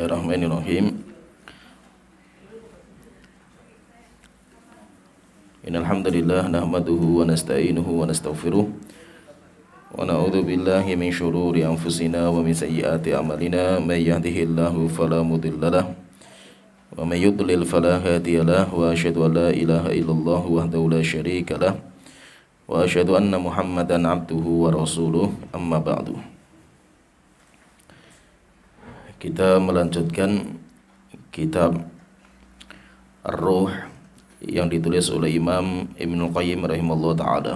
Bismillahirrahmanirrahim. Innal hamdalillah nahmaduhu wa nasta'inuhu wa nastaghfiruh wa na'udzu billahi min shururi anfusina wa min sayyiati a'malina may yahdihillahu fala mudhillalah wa may yudlil fala hadiyalah wa asyhadu an la ilaha illallah wahdahu la syarikalah wa asyhadu anna Muhammadan abduhu wa rasuluh amma ba'du. Kita melanjutkan kitab Ar-Ruh yang ditulis oleh Imam Ibnul Qayyim rahimahullah ta'ala.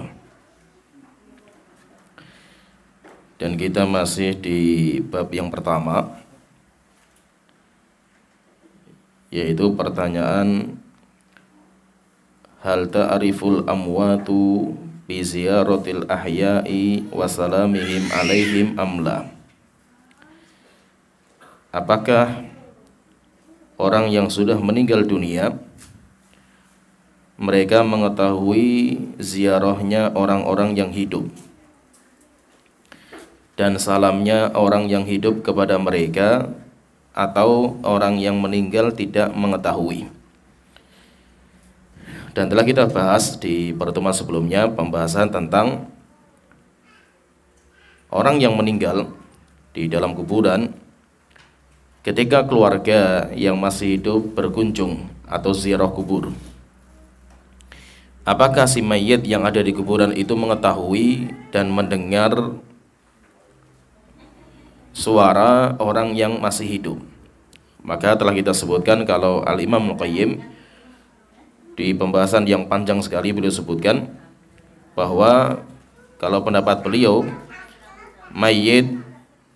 Dan kita masih di bab yang pertama, yaitu pertanyaan hal ta'riful amwatu bi ziyaratil ahya'i wa salamihim alaihim amla. Apakah orang yang sudah meninggal dunia mereka mengetahui ziarahnya orang-orang yang hidup dan salamnya orang yang hidup kepada mereka, atau orang yang meninggal tidak mengetahui? Dan telah kita bahas di pertemuan sebelumnya pembahasan tentang orang yang meninggal di dalam kuburan. Ketika keluarga yang masih hidup berkunjung atau ziarah kubur, apakah si mayit yang ada di kuburan itu mengetahui dan mendengar suara orang yang masih hidup? Maka telah kita sebutkan kalau Al-Imam Al-Qayyim di pembahasan yang panjang sekali beliau sebutkan bahwa kalau pendapat beliau, mayit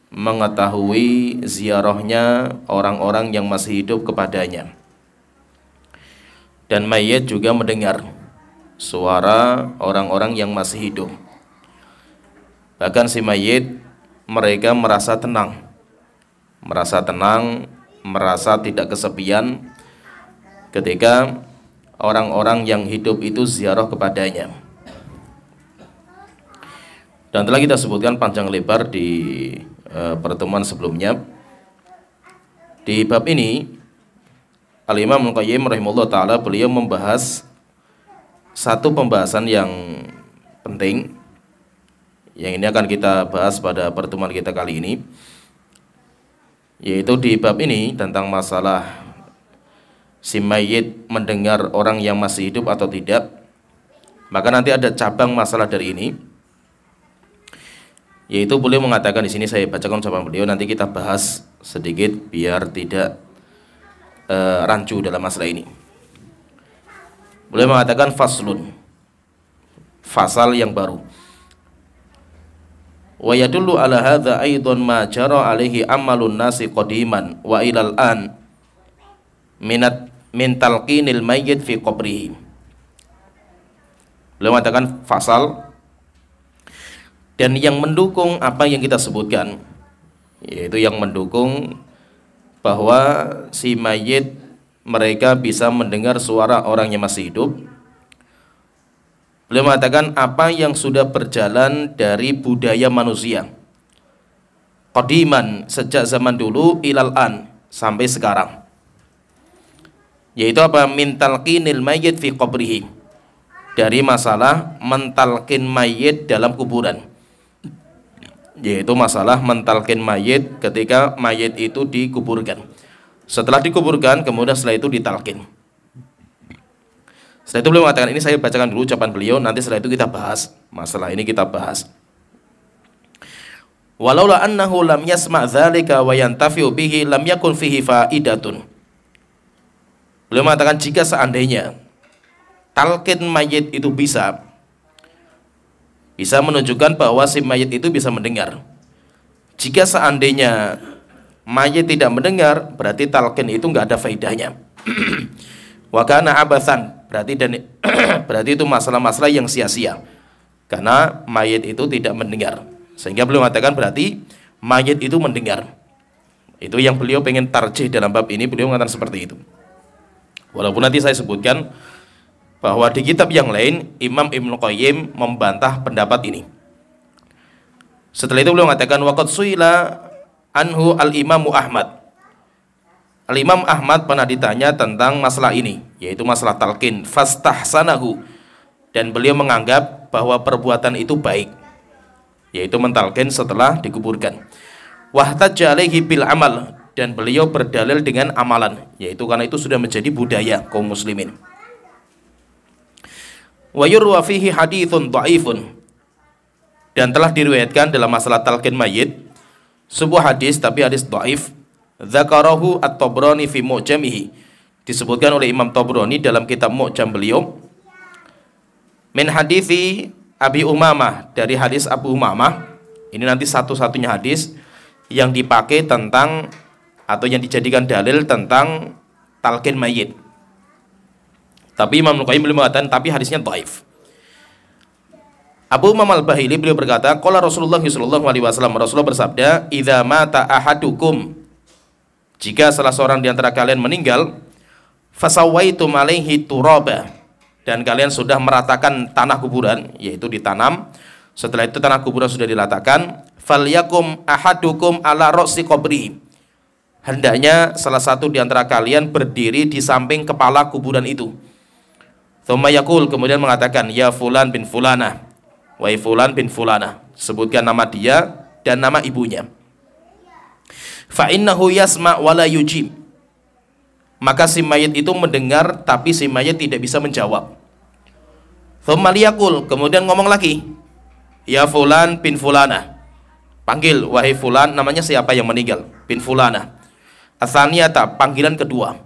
mengetahui ziarahnya orang-orang yang masih hidup kepadanya, dan mayit juga mendengar suara orang-orang yang masih hidup. Bahkan si mayit mereka merasa tenang, merasa tidak kesepian ketika orang-orang yang hidup itu ziarah kepadanya. Dan telah kita sebutkan panjang lebar di pertemuan sebelumnya. Di bab ini Al-Imam Al-Qayyim rahimahullah ta'ala beliau membahas satu pembahasan yang penting, yang ini akan kita bahas pada pertemuan kita kali ini, yaitu di bab ini tentang masalah si mayit mendengar orang yang masih hidup atau tidak. Maka nanti ada cabang masalah dari ini, yaitu beliau mengatakan di sini, saya bacakan ucapan beliau, nanti kita bahas sedikit biar tidak rancu dalam masalah ini. Beliau mengatakan faslun, fasal yang baru. Wa yadullu ala hadza aidan ma jara alaihi amalun nasi qadiman wa ilal an min talqinil mayyit fi qabrihi. Beliau mengatakan fasal, dan yang mendukung apa yang kita sebutkan, yaitu yang mendukung bahwa si mayit mereka bisa mendengar suara orang yang masih hidup. Beliau mengatakan apa yang sudah berjalan dari budaya manusia qadiman, sejak zaman dulu, ilal an, sampai sekarang, yaitu apa? Min talqinil mayyit fi qabrihi, dari masalah mentalkin mayit dalam kuburan, yaitu masalah mentalkin mayit ketika mayit itu dikuburkan. Setelah dikuburkan, kemudian setelah itu ditalkin. Setelah itu beliau mengatakan, ini saya bacakan dulu ucapan beliau, nanti setelah itu kita bahas masalah ini, kita bahas. Walaula annahu lam yasma' dzalika wa yantafi'u bihi lam yakun fihi faidatun. Beliau mengatakan jika seandainya talqin mayit itu bisa menunjukkan bahwa si mayit itu bisa mendengar. Jika seandainya mayit tidak mendengar, berarti talqin itu nggak ada faedahnya. Wa kana abatsan, berarti itu masalah-masalah yang sia-sia, karena mayit itu tidak mendengar. Sehingga beliau mengatakan berarti mayit itu mendengar. Itu yang beliau pengen tarjih dalam bab ini, beliau mengatakan seperti itu. Walaupun nanti saya sebutkan bahwa di kitab yang lain Imam Ibnul Qayyim membantah pendapat ini. Setelah itu beliau mengatakan waqad suila anhu al-Imamu Ahmad. Al-Imam Ahmad pernah ditanya tentang masalah ini, yaitu masalah talqin, fastahsanahu, dan beliau menganggap bahwa perbuatan itu baik, yaitu mentalqin setelah dikuburkan. Wahtajja alaihi bil amal, dan beliau berdalil dengan amalan, yaitu karena itu sudah menjadi budaya kaum muslimin. Wa yurwa fihi haditsun dhaifun, dan telah diriwayatkan dalam masalah talqin mayit sebuah hadis, tapi hadis dhaif. Dzakarahu at-Tabrani fi Mu'jamihi, disebutkan oleh Imam Tabrani dalam kitab Mu'jam beliau, min hadithi Abi Umamah, dari hadis Abu Umamah. Ini nanti satu-satunya hadis yang dipakai tentang atau yang dijadikan dalil tentang talqin mayit. Tapi Imam Al-Qayyim beliau mengatakan tapi hadisnya dhaif. Abu Umamah Al-Bahili beliau berkata, qala Rasulullah sallallahu alaihi wasallam, Rasulullah bersabda, idza mata ahadukum, jika salah seorang di antara kalian meninggal, fasawaitum alaihi turaba, dan kalian sudah meratakan tanah kuburan, yaitu ditanam. Setelah itu tanah kuburan sudah diratakan, falyakum ahadukum ala ra'si qabri, hendaknya salah satu di antara kalian berdiri di samping kepala kuburan itu. Tsumma yaqul, kemudian mengatakan, ya fulan bin fulana, wahai fulan bin fulana, sebutkan nama dia dan nama ibunya. Fa innahu yasma' wa la yujib, maka si mayit itu mendengar tapi si mayit tidak bisa menjawab. Tsumma liyaqul, kemudian ngomong lagi, ya fulan bin fulana, panggil wahai fulan, namanya siapa yang meninggal, bin fulana. Atsaniyata, panggilan kedua.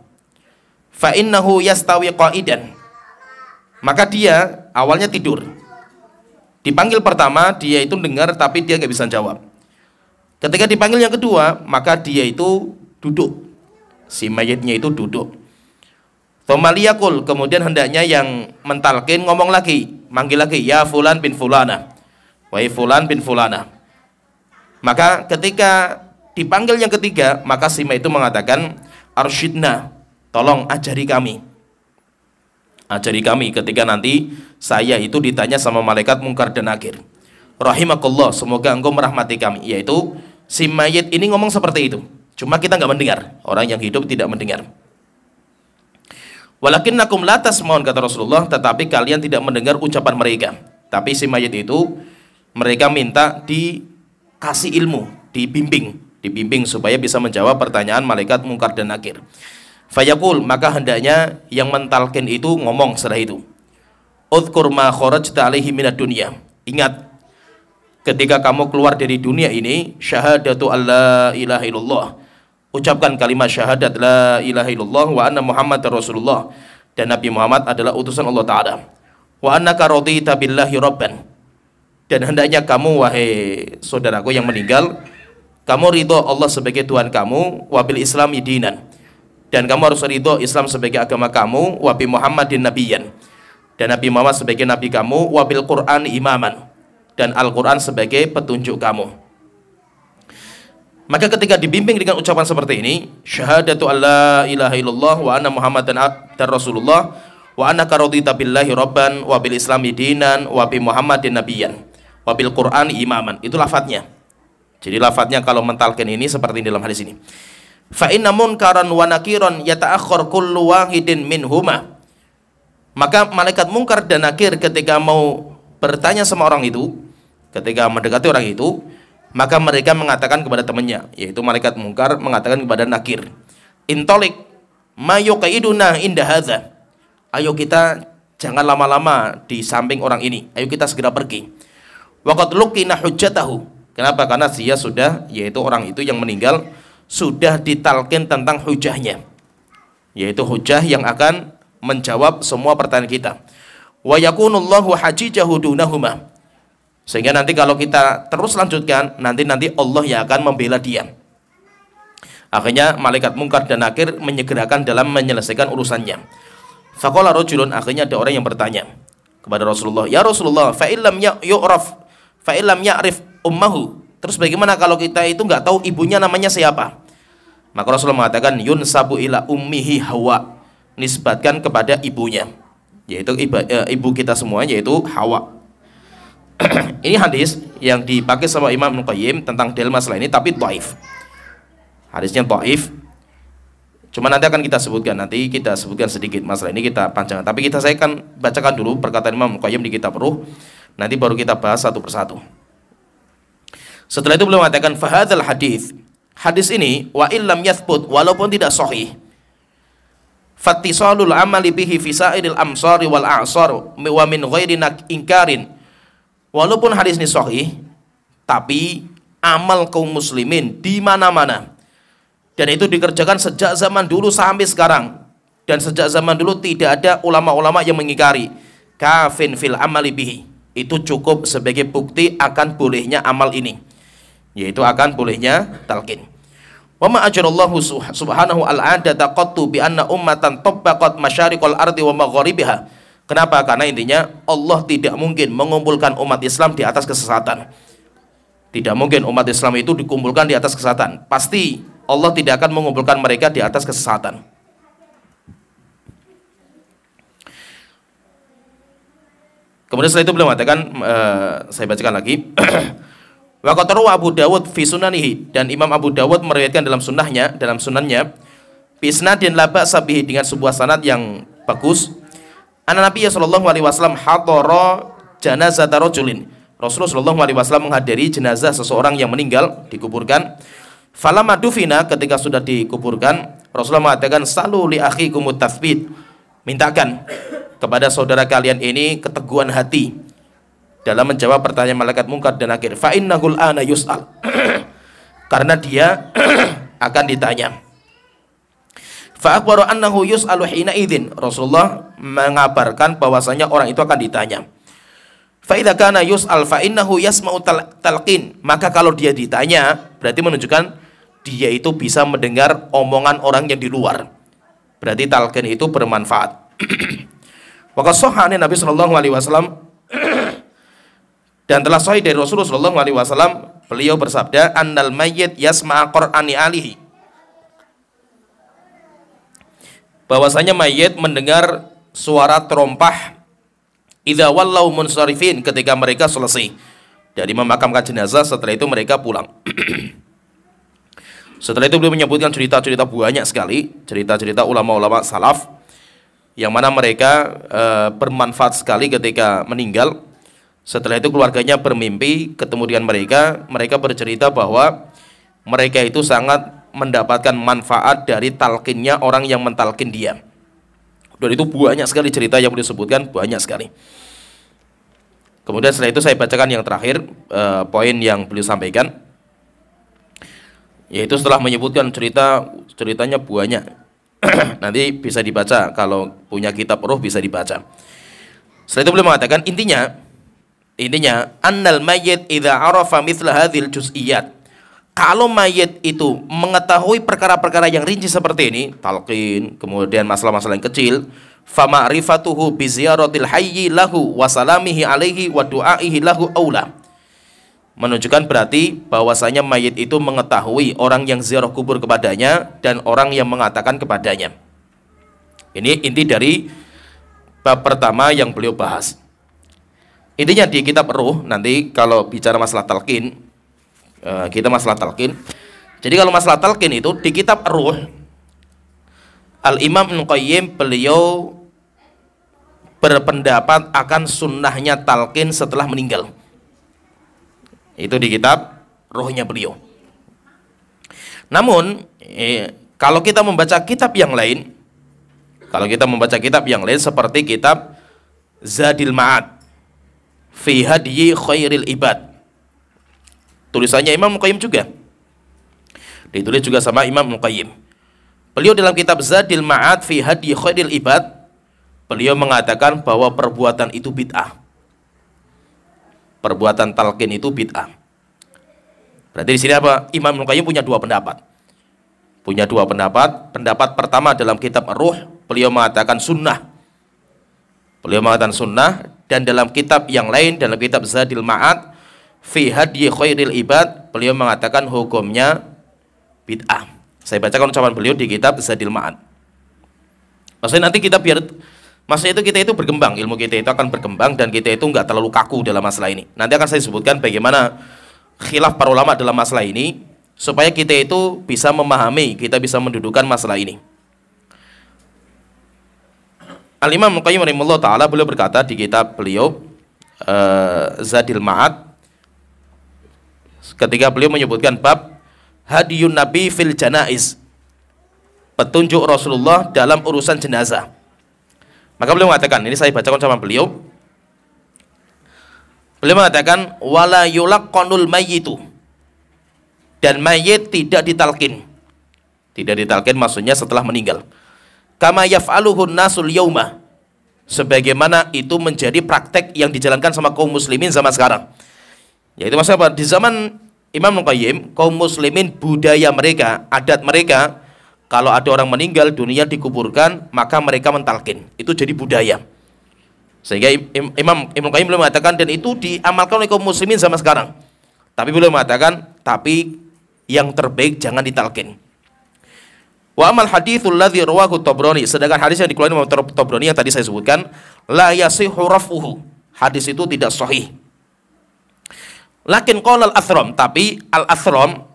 Fa innahu yastawi qa'idan, maka dia awalnya tidur. Dipanggil pertama dia itu dengar tapi dia nggak bisa jawab. Ketika dipanggil yang kedua, maka dia itu duduk, si mayitnya itu duduk. Tsumma liyaqul, kemudian hendaknya yang mentalqin ngomong lagi, manggil lagi, ya fulan bin fulana, wahai fulan bin fulana. Maka ketika dipanggil yang ketiga, maka si mayit itu mengatakan, arsyidna, tolong ajari kami. Ajari kami ketika nanti saya itu ditanya sama malaikat mungkar dan nakir. Rahimakallah, semoga engkau merahmati kami. Yaitu si mayit ini ngomong seperti itu, cuma kita nggak mendengar, orang yang hidup tidak mendengar. Walakinnakum la tasma'un, kata Rasulullah, tetapi kalian tidak mendengar ucapan mereka. Tapi si mayit itu mereka minta dikasih ilmu, dibimbing supaya bisa menjawab pertanyaan malaikat mungkar dan nakir. Fayaqul, maka hendaknya yang mentalqin itu ngomong setelah itu, udhkur ma kharajta alaihi minad dunya, ingat ketika kamu keluar dari dunia ini, syahadatu alla ilaha illallah, ucapkan kalimat syahadat la ilaha illallah wa anna Muhammadar Rasulullah, dan Nabi Muhammad adalah utusan Allah Ta'ala, wa annaka radita billahi rabban, dan hendaknya kamu wahai saudaraku yang meninggal, kamu ridho Allah sebagai Tuhan kamu, wa bil islami dinan, dan kamu harus ridho Islam sebagai agama kamu, wa bi Muhammadin nabiyyan, dan Nabi Muhammad sebagai nabi kamu, wa bil Qur'an imaman, dan Al-Quran sebagai petunjuk kamu. Maka ketika dibimbing dengan ucapan seperti ini, syahadatu alla ilaha illallah wa anna Muhammadan Rasulullah wa annaka radita billahi rabban wa bil islami dinan wa bi Muhammadin nabiyyan wa bil Qur'an imaman, itu lafadznya. Jadi lafadznya kalau mentalqin ini seperti dalam hadis ini. Fa inna munkaran wa nakiran yata'akhkhar kullu wahidin minhuma, maka malaikat mungkar dan nakir ketika mau bertanya sama orang itu, ketika mendekati orang itu, maka mereka mengatakan kepada temannya, yaitu malaikat mungkar mengatakan kepada nakir, intolik ma yuqaiduna inda hadza, ayo kita jangan lama-lama di samping orang ini, ayo kita segera pergi. Waqad luqina hujjatahu, kenapa? Karena dia sudah, yaitu orang itu yang meninggal, sudah ditalqin tentang hujahnya, yaitu hujah yang akan menjawab semua pertanyaan kita. Wa yakunullahu hajijahu dunahuma, sehingga nanti kalau kita terus lanjutkan, nanti Allah yang akan membela dia. Akhirnya malaikat mungkar dan nakir menyegerakan dalam menyelesaikan urusannya. Faqala rajulun, akhirnya ada orang yang bertanya kepada Rasulullah, ya Rasulullah, fa illam yu'raf fa illam ya'rif ummahu, terus bagaimana kalau kita itu nggak tahu ibunya namanya siapa? Maka Rasulullah mengatakan, yunsabu ila ummihi Hawa, nisbatkan kepada ibunya, yaitu ibu kita semua, yaitu Hawa. Ini hadis yang dipakai sama Imam Al-Qayyim tentang dalil masalah ini, tapi dhaif. Hadisnya dhaif. Cuma nanti akan kita sebutkan, nanti kita sebutkan sedikit masalah ini, kita panjangkan. Tapi saya akan bacakan dulu perkataan Imam Qayyim di kitab Ruh, nanti baru kita bahas satu persatu. Setelah itu beliau mengatakan fahadzal hadis. Hadis ini wa illam yathbut, walaupun tidak sahih, fattisalul amali bihi fi sa'iril amsari wal a'sar wa min ghairi inkarin. Walaupun hadis ini sahih, tapi amal kaum muslimin di mana-mana, dan itu dikerjakan sejak zaman dulu sampai sekarang, dan sejak zaman dulu tidak ada ulama-ulama yang mengingkari, kafin fil amali bihi, itu cukup sebagai bukti akan bolehnya amal ini, yaitu akan bolehnya talqin. Wa ma ajarallahu subhanahu al-'adata qattu bi anna ummatan tabbaqat masyariqal ardi wa magharibiha. Kenapa? Karena intinya Allah tidak mungkin mengumpulkan umat Islam di atas kesesatan. Tidak mungkin umat Islam itu dikumpulkan di atas kesesatan. Pasti Allah tidak akan mengumpulkan mereka di atas kesesatan. Kemudian setelah itu beliau mengatakan, saya bacakan lagi. Wa qad rawa Abu Dawud fi sunanihi, dan Imam Abu Dawud meriwayatkan dalam sunannya bi isnadin la ba'sa bihi, dengan sebuah sanad yang bagus. Anna Nabi sallallahu alaihi wasallam hadara janazata rajulin. Rasulullah sallallahu alaihi wasallam menghadiri jenazah seseorang yang meninggal, dikuburkan. Falamma dufina, ketika sudah dikuburkan, Rasulullah mengatakan salu li akhikumut tathbit, mintakan kepada saudara kalian ini keteguhan hati dalam menjawab pertanyaan malaikat mungkar dan nakir. Fa innahul ana yus'al, karena dia akan ditanya. Fa akhbara annahu yus'alu hina idzin, Rasulullah mengabarkan bahwasanya orang itu akan ditanya. Fa idza kana yus'al fa innahu yasma'u talqin, maka kalau dia ditanya berarti menunjukkan dia itu bisa mendengar omongan orang yang di luar, berarti talqin itu bermanfaat. Wa qasahani Nabi sallallahu alaihi wasallam, dan telah sahih dari Rasulullah sallallahu alaihi wasallam, beliau bersabda, annal mayyit yasma'a qur'ani alihi, bahwasanya mayit mendengar suara terompah idza wallau munsharifin, ketika mereka selesai dari memakamkan jenazah, setelah itu mereka pulang. Setelah itu beliau menyebutkan cerita-cerita banyak sekali, cerita-cerita ulama-ulama salaf yang mana mereka bermanfaat sekali ketika meninggal. Setelah itu keluarganya bermimpi ketemu dengan mereka, mereka bercerita bahwa mereka itu sangat mendapatkan manfaat dari talqinnya orang yang mentalqin dia. Dan itu banyak sekali cerita yang beliau sebutkan, banyak sekali. Kemudian setelah itu saya bacakan yang terakhir, poin yang beliau sampaikan, yaitu setelah menyebutkan ceritanya banyak. Nanti bisa dibaca, kalau punya kitab Ruh bisa dibaca. Setelah itu beliau mengatakan intinya annal mayyit idza arafa mithla hadhil juz'iyat, kalau mayit itu mengetahui perkara-perkara yang rinci seperti ini, talqin, kemudian masalah-masalah yang kecil, fa ma'rifatuhu bi ziyaratil hayyi lahu wa salamihi alaihi wa du'aihi lahu aula, menunjukkan berarti bahwasanya mayit itu mengetahui orang yang ziarah kubur kepadanya dan orang yang mengatakan kepadanya. Ini inti dari bab pertama yang beliau bahas. Intinya di kitab Ruh, nanti kalau bicara masalah talqin, kita masalah talqin. Jadi kalau masalah talqin itu di kitab Ruh, Al-Imam Ibnu Qayyim beliau berpendapat akan sunnahnya talqin setelah meninggal. Itu di kitab Ruhnya beliau. Namun kalau kita membaca kitab yang lain, seperti kitab Zadil Ma'ad fi Hadyi Khairil Ibad, tulisannya Imam Qayyim juga, ditulis juga sama Imam Qayyim. Beliau dalam kitab Zadil Ma'ad fi Hadyi Khairil Ibad, beliau mengatakan bahwa perbuatan itu bid'ah. Perbuatan talqin itu bid'ah. Berarti di sini apa? Imam Qayyim punya dua pendapat. Pendapat pertama dalam kitab Ruh, beliau mengatakan sunnah. Dan dalam kitab yang lain, dalam kitab Zadil Ma'ad fi Hadyi Khairil Ibad, beliau mengatakan hukumnya bid'ah. Saya bacakan ucapan beliau di kitab Zadil Ma'ad. Maksudnya nanti kita kita itu berkembang, ilmu kita itu akan berkembang, dan kita itu enggak terlalu kaku dalam masalah ini. Nanti akan saya sebutkan bagaimana khilaf para ulama dalam masalah ini, supaya kita itu bisa memahami, kita bisa mendudukan masalah ini. Al-Imam Ibnu Qayyim rahimahullah taala beliau berkata di kitab beliau Zadil Ma'ad, ketika beliau menyebutkan bab hadiyun Nabi fil janaiz, petunjuk Rasulullah dalam urusan jenazah. Maka beliau mengatakan, ini saya bacakan sama beliau. Beliau mengatakan wala yulaqqanul mayyitu, dan mayit tidak ditalkin. Tidak ditalkin maksudnya setelah meninggal. Kama yaf'aluhun nasul yauma, sebagaimana itu menjadi praktek yang dijalankan sama kaum muslimin zaman sekarang. Yaitu maksudnya apa? Di zaman Imam Ibnu Qayyim, kaum muslimin budaya mereka, adat mereka, kalau ada orang meninggal dunia dikuburkan, maka mereka mentalkin. Itu jadi budaya. Sehingga Imam Ibnu Qayyim belum mengatakan, dan itu diamalkan oleh kaum muslimin zaman sekarang. Tapi belum mengatakan, tapi yang terbaik jangan ditalkin. Wa amal hadithul ladzi rawahu Tabrani, sedangkan hadis yang dikeluarkan Imam Tabrani yang tadi saya sebutkan, la yasihu raf'uhu, hadis itu tidak sahih. Lakin qala al-Athram, tapi al-Athram,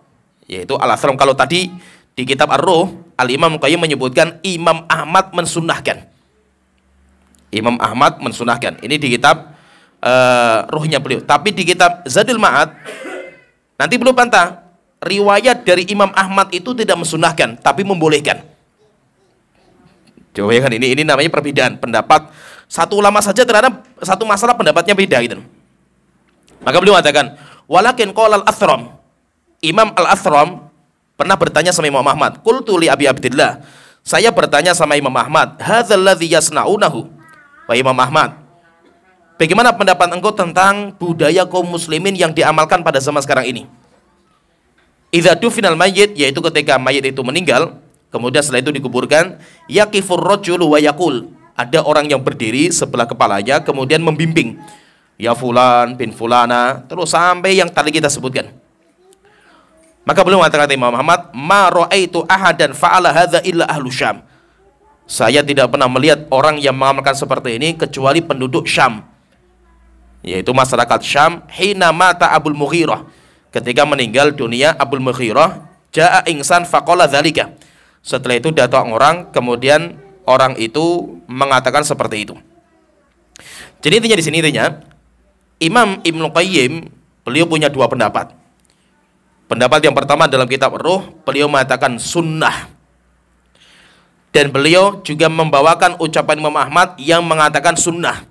yaitu al-Athram, kalau tadi di kitab Ar-Ruh, Al-Imam Qayyim menyebutkan Imam Ahmad mensunahkan. Imam Ahmad mensunahkan. Ini di kitab Ruhnya beliau. Tapi di kitab Zadul Ma'ad nanti belum bantah, riwayat dari Imam Ahmad itu tidak mensunahkan, tapi membolehkan. Coba ya kan, ini namanya perbedaan pendapat satu ulama saja terhadap satu masalah pendapatnya beda gitu. Maka beliau mengatakan, walakin qala al-Athram, Imam al-Athram pernah bertanya sama Imam Ahmad, qultu li Abi Abdillah, saya bertanya sama Imam Ahmad, hadzal ladzi yasna'unahu, wa Imam Ahmad, bagaimana pendapat engkau tentang budaya kaum muslimin yang diamalkan pada zaman sekarang ini? Idza dufinal mayyit, yaitu ketika mayit itu meninggal, kemudian setelah itu dikuburkan, yaqifur rajulu wa yaqul, ada orang yang berdiri sebelah kepalanya kemudian membimbing, ya fulan bin fulana, terus sampai yang tadi kita sebutkan. Maka beliau mengatakan Imam Muhammad, ma ra'aitu ahadan fa'ala hadza illa ahlu Syam, saya tidak pernah melihat orang yang mengamalkan seperti ini kecuali penduduk Syam, yaitu masyarakat Syam. Hina mata Abul Mughirah, ketika meninggal dunia Abul Mughirah, ja'a ingsan faqala dzalika, setelah itu datang orang, kemudian orang itu mengatakan seperti itu. Jadi intinya di sini Imam Ibnu Qayyim beliau punya dua pendapat. Pendapat yang pertama dalam kitab Ruh, beliau mengatakan sunnah, dan beliau juga membawakan ucapan Imam Ahmad yang mengatakan sunnah.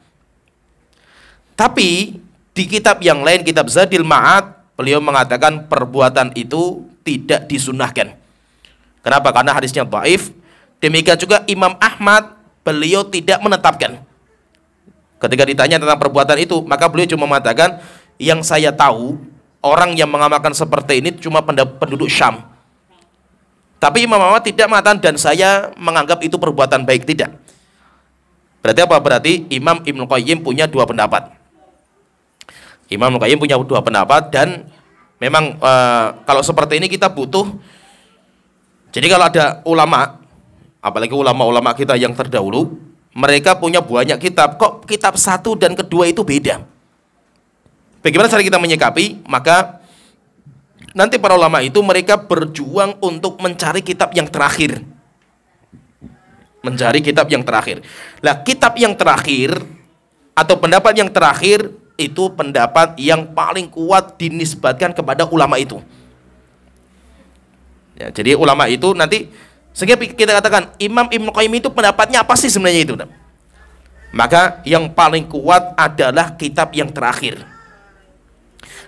Tapi di kitab yang lain, kitab Zadil Ma'ad, beliau mengatakan perbuatan itu tidak disunnahkan. Kenapa? Karena hadisnya dhaif. Demikian juga Imam Ahmad, beliau tidak menetapkan. Ketika ditanya tentang perbuatan itu, maka beliau cuma mengatakan, yang saya tahu orang yang mengamalkan seperti ini cuma penduduk Syam. Tapi Imam Ahmad tidak mengatakan, dan saya menganggap itu perbuatan baik, tidak. Berarti apa? Berarti Imam Ibnu Qayyim punya dua pendapat. Imam Ibnu Qayyim punya dua pendapat, dan memang kalau seperti ini kita butuh. Jadi kalau ada ulama, apalagi ulama-ulama kita yang terdahulu, mereka punya banyak kitab, kok kitab satu dan kedua itu beda. Bagaimana cara kita menyikapi? Maka nanti para ulama itu mereka berjuang untuk mencari kitab yang terakhir. Mencari kitab yang terakhir. Nah, kitab yang terakhir atau pendapat yang terakhir itu pendapat yang paling kuat dinisbatkan kepada ulama itu. Ya, jadi ulama itu nanti, sehingga kita katakan Imam Ibnu Qayyim itu pendapatnya apa sih sebenarnya itu? Maka yang paling kuat adalah kitab yang terakhir.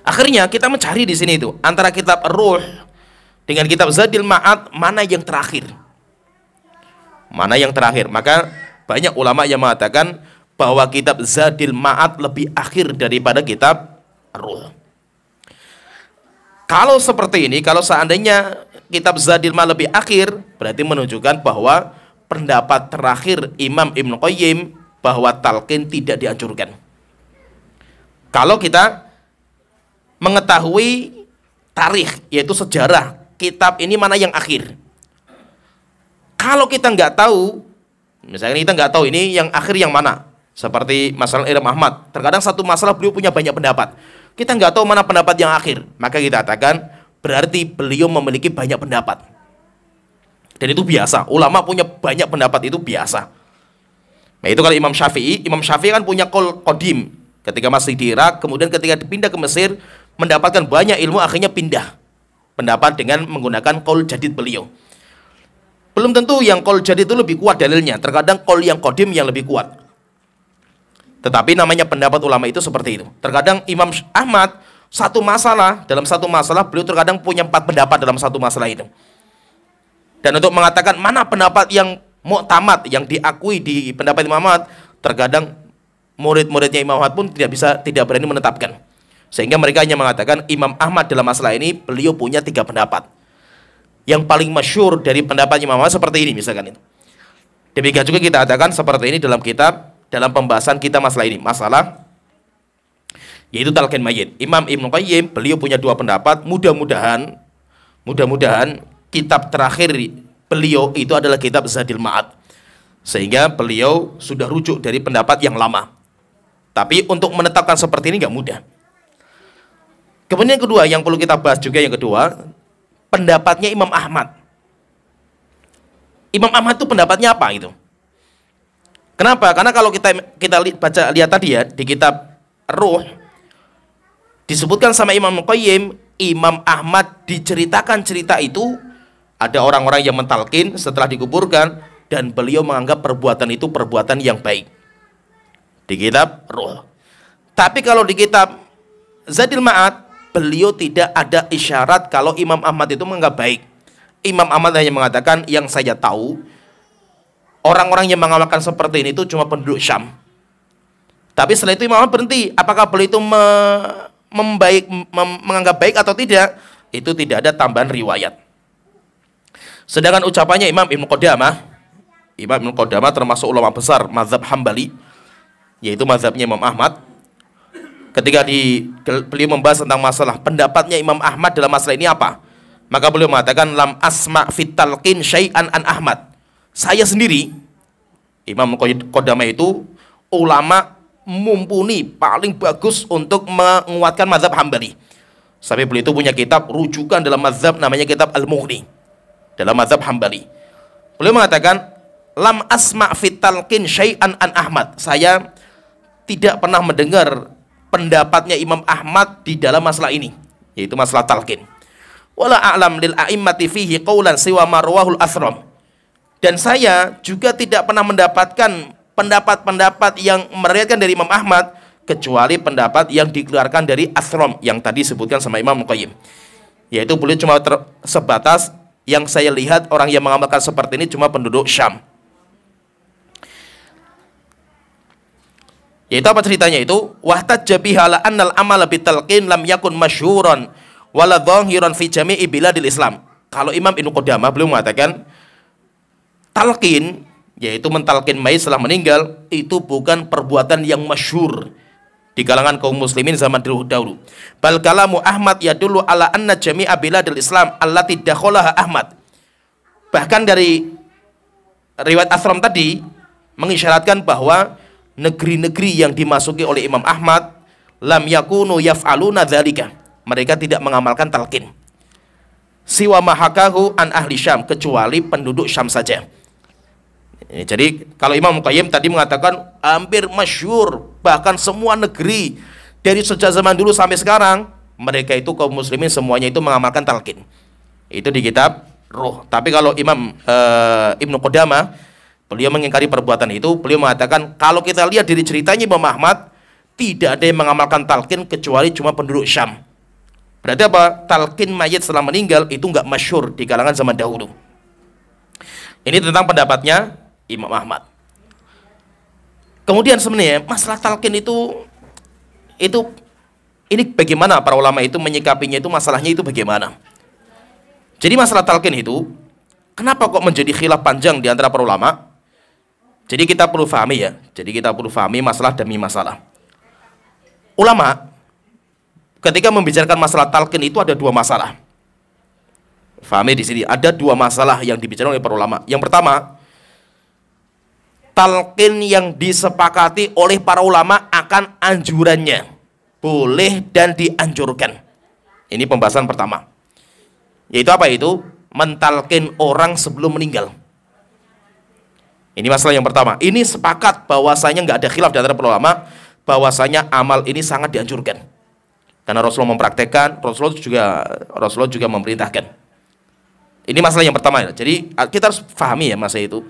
Akhirnya kita mencari di sini itu antara kitab Ruh dengan kitab Zadil Ma'ad, mana yang terakhir? Mana yang terakhir? Maka banyak ulama yang mengatakan bahwa kitab Zadil Ma'ad lebih akhir daripada kitab Ruh. Kalau seperti ini, kalau seandainya kitab Zadil Ma'ad lebih akhir, berarti menunjukkan bahwa pendapat terakhir Imam Ibnu Qayyim bahwa talqin tidak dianjurkan. Kalau kita mengetahui tarikh, yaitu sejarah kitab ini mana yang akhir. Kalau kita nggak tahu, misalnya kita nggak tahu ini yang akhir yang mana, seperti masalah Imam Ahmad, terkadang satu masalah beliau punya banyak pendapat, kita nggak tahu mana pendapat yang akhir, maka kita katakan berarti beliau memiliki banyak pendapat. Dan itu biasa, ulama punya banyak pendapat itu biasa. Nah itu kalau Imam Syafi'i kan punya qaul qadim ketika masih di Irak, kemudian ketika pindah ke Mesir mendapatkan banyak ilmu, akhirnya pindah pendapat dengan menggunakan qaul jadid beliau. Belum tentu yang qaul jadid itu lebih kuat dalilnya, terkadang qaul yang qadim yang lebih kuat. Tetapi namanya pendapat ulama itu seperti itu. Terkadang Imam Ahmad dalam satu masalah beliau terkadang punya 4 pendapat dalam satu masalah itu. Dan untuk mengatakan mana pendapat yang mu'tamad, yang diakui di pendapat Imam Ahmad, terkadang murid-muridnya Imam Ahmad pun tidak berani menetapkan. Sehingga mereka hanya mengatakan Imam Ahmad dalam masalah ini beliau punya 3 pendapat. Yang paling masyhur dari pendapat Imam Ahmad seperti ini misalkan itu. Demikian juga kita katakan seperti ini dalam kitab, dalam pembahasan kita masalah ini, masalah yaitu talqin mayit. Imam Ibnu Qayyim beliau punya 2 pendapat. Mudah-mudahan kitab terakhir beliau itu adalah kitab Zadil Ma'ad, sehingga beliau sudah rujuk dari pendapat yang lama. Tapi untuk menetapkan seperti ini nggak mudah. Kemudian yang kedua yang perlu kita bahas juga, yang kedua pendapatnya Imam Ahmad. Imam Ahmad itu pendapatnya apa itu? Kenapa? Karena kalau kita lihat tadi ya di kitab Ruh disebutkan sama Imam Qayyim, Imam Ahmad diceritakan cerita itu ada orang-orang yang mentalkin setelah dikuburkan dan beliau menganggap perbuatan itu perbuatan yang baik. Di kitab Ruh. Tapi kalau di kitab Zadil Ma'ad beliau tidak ada isyarat kalau Imam Ahmad itu menganggap baik. Imam Ahmad hanya mengatakan yang saya tahu orang-orang yang mengamalkan seperti ini itu cuma penduduk Syam. Tapi setelah itu Imam Ahmad berhenti. Apakah beliau itu menganggap baik atau tidak? Itu tidak ada tambahan riwayat. Sedangkan ucapannya Imam Ibnu Qudamah termasuk ulama besar mazhab Hambali, yaitu mazhabnya Imam Ahmad. Ketika beliau membahas tentang masalah pendapatnya Imam Ahmad dalam masalah ini apa, maka beliau mengatakan lam asma fit talqin syai'an an Ahmad. Saya sendiri, Imam Qudamah itu ulama mumpuni, paling bagus untuk menguatkan mazhab Hambali. Sampai beliau itu punya kitab rujukan dalam mazhab namanya kitab Al-Mughni dalam mazhab Hambali. Beliau mengatakan lam asma fit talqin syai'an an Ahmad. Saya tidak pernah mendengar pendapatnya Imam Ahmad di dalam masalah ini, yaitu masalah talqin. Wala a'lam lil a'immati fihi qaulan siwa marwahul asram. Dan saya juga tidak pernah mendapatkan pendapat-pendapat yang meriwayatkan dari Imam Ahmad kecuali pendapat yang dikeluarkan dari Asram yang tadi disebutkan sama Imam Qayyim. Yaitu beliau cuma sebatas yang saya lihat orang yang mengamalkan seperti ini cuma penduduk Syam. Yaitu apa ceritanya itu? Wahtajja biha la annal amala bitalqin lam yakun masyhuran wala dhahiran fi jami'i biladil Islam. Kalau Imam Ibnu Qudamah beliau mengatakan talqin, yaitu mentalqin mayit setelah meninggal, itu bukan perbuatan yang masyhur di kalangan kaum muslimin zaman dahulu. Bal kalamu Ahmad yadullu ala anna jami'a biladil Islam allati dakhalaha Ahmad. Bahkan dari riwayat Asram tadi mengisyaratkan bahwa negeri-negeri yang dimasuki oleh Imam Ahmad lam yakunu yaf'aluna dzalika. Mereka tidak mengamalkan talqin. Siwa mahakahu an ahli Syam, kecuali penduduk Syam saja. Jadi kalau Imam Qayyim tadi mengatakan hampir masyhur, bahkan semua negeri dari sejak zaman dulu sampai sekarang mereka itu kaum muslimin semuanya itu mengamalkan talqin. Itu di kitab Ruh. Tapi kalau Imam Ibnu Qudamah beliau mengingkari perbuatan itu. Beliau mengatakan kalau kita lihat dari ceritanya Imam Ahmad tidak ada yang mengamalkan talqin kecuali cuma penduduk Syam. Berarti apa? Talqin mayit setelah meninggal itu enggak masyhur di kalangan zaman dahulu. Ini tentang pendapatnya Imam Ahmad. Kemudian sebenarnya masalah talqin itu ini bagaimana para ulama itu menyikapinya, itu masalahnya itu bagaimana? Jadi masalah talqin itu kenapa kok menjadi khilaf panjang di antara para ulama? Jadi kita perlu pahami ya. Jadi kita perlu pahami masalah demi masalah. Ulama ketika membicarakan masalah talqin itu ada 2 masalah. Pahami di sini ada 2 masalah yang dibicarakan oleh para ulama. Yang pertama, talqin yang disepakati oleh para ulama akan anjurannya, boleh dan dianjurkan. Ini pembahasan pertama. Yaitu apa itu? Mentalqin orang sebelum meninggal. Ini masalah yang pertama. Ini sepakat bahwasanya nggak ada khilaf di antara para ulama bahwasanya amal ini sangat dianjurkan. Karena Rasulullah mempraktekkan, Rasulullah juga memerintahkan. Ini masalah yang pertama ya. Jadi kita harus pahami ya masalah itu.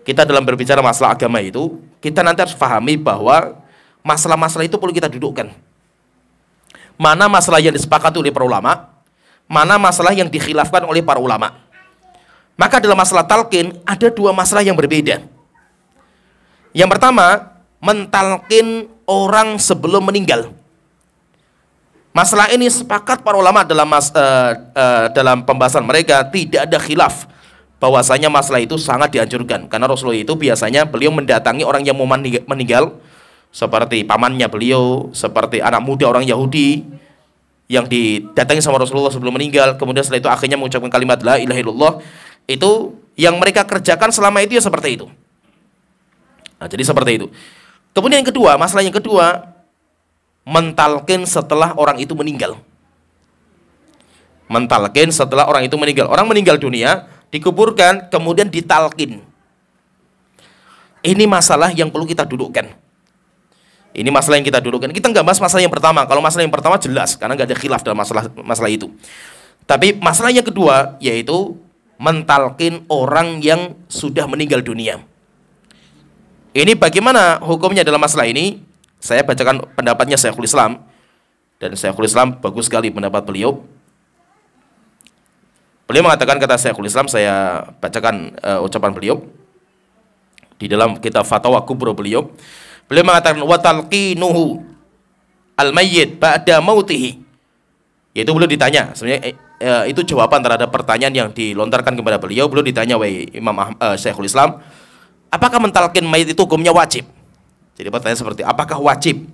Kita dalam berbicara masalah agama itu, kita nanti harus pahami bahwa masalah-masalah itu perlu kita dudukkan. Mana masalah yang disepakati oleh para ulama, mana masalah yang dikhilafkan oleh para ulama. Maka dalam masalah talqin ada dua masalah yang berbeda. Yang pertama, mentalqin orang sebelum meninggal. Masalah ini sepakat para ulama dalam pembahasan mereka, tidak ada khilaf bahwasanya masalah itu sangat dianjurkan. Karena Rasulullah itu biasanya beliau mendatangi orang yang mau meninggal, seperti pamannya beliau, seperti anak muda orang Yahudi yang didatangi sama Rasulullah sebelum meninggal, kemudian setelah itu akhirnya mengucapkan kalimat la ilaha illallah. Itu yang mereka kerjakan selama itu ya seperti itu. Nah, jadi seperti itu. Kemudian yang kedua, masalah yang kedua, mentalqin setelah orang itu meninggal. Mentalqin setelah orang itu meninggal. Orang meninggal dunia, dikuburkan, kemudian ditalqin. Ini masalah yang perlu kita dudukkan. Ini masalah yang kita dudukkan. Kita nggak bahas masalah yang pertama. Kalau masalah yang pertama jelas, karena nggak ada khilaf dalam masalah itu. Tapi masalah yang kedua, yaitu mentalqin orang yang sudah meninggal dunia. Ini bagaimana hukumnya dalam masalah ini? Saya bacakan pendapatnya Syekhul Islam. Dan Syekhul Islam bagus sekali pendapat beliau. Beliau mengatakan, kata Syekhul Islam, saya bacakan ucapan beliau di dalam kitab Fatwa Kubro beliau. Beliau mengatakan wa talqinuhu al-mayyit ba'da mautihi. Yaitu beliau ditanya, sebenarnya itu jawaban terhadap pertanyaan yang dilontarkan kepada beliau. Beliau ditanya oleh Imam Syekhul Islam, apakah mentalqin mayit itu hukumnya wajib? Jadi pertanyaan seperti, apakah wajib